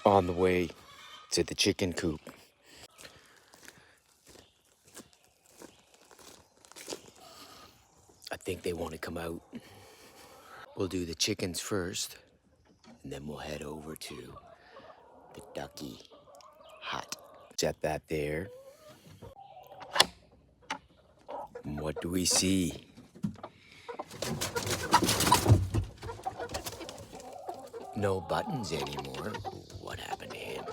on the way to the chicken coop. I think they want to come out. We'll do the chickens first, and then we'll head over to the ducky hut. Set that there. And what do we see? No buttons anymore. What happened to him?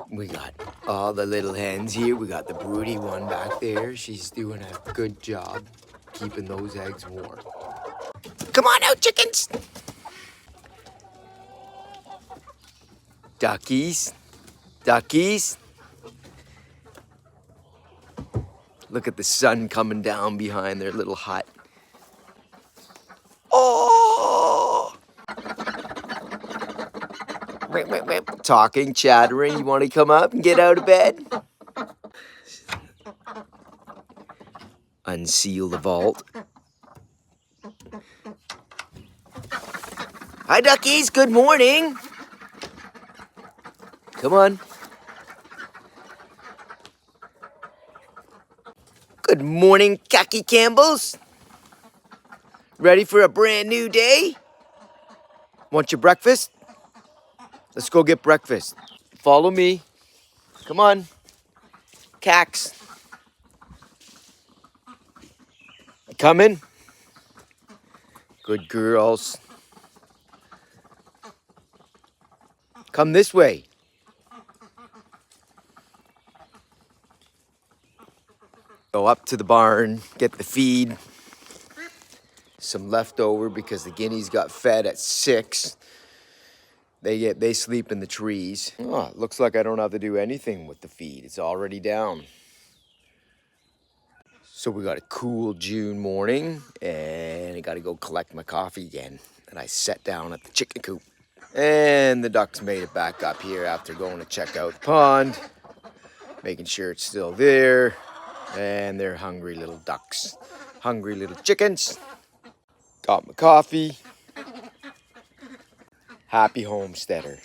We got all the little hens here. We got the broody one back there. She's doing a good job keeping those eggs warm. Come on out, chickens! Duckies. Duckies. Look at the sun coming down behind their little hut. Oh! Talking, chattering. You want to come up and get out of bed? Unseal the vault. Hi, duckies. Good morning. Come on. Good morning, Khaki Campbells. Ready for a brand new day? Want your breakfast? Let's go get breakfast. Follow me. Come on. Cax. Coming? Good girls. Come this way. Go up to the barn, get the feed. Some leftover because the guineas got fed at 6. They sleep in the trees. Oh, it looks like I don't have to do anything with the feed. It's already down. So we got a cool June morning, and I got to go collect my coffee again. And I sat down at the chicken coop. And the ducks made it back up here after going to check out the pond, making sure it's still there. And they're hungry little ducks, hungry little chickens. Got my coffee. Happy homesteader.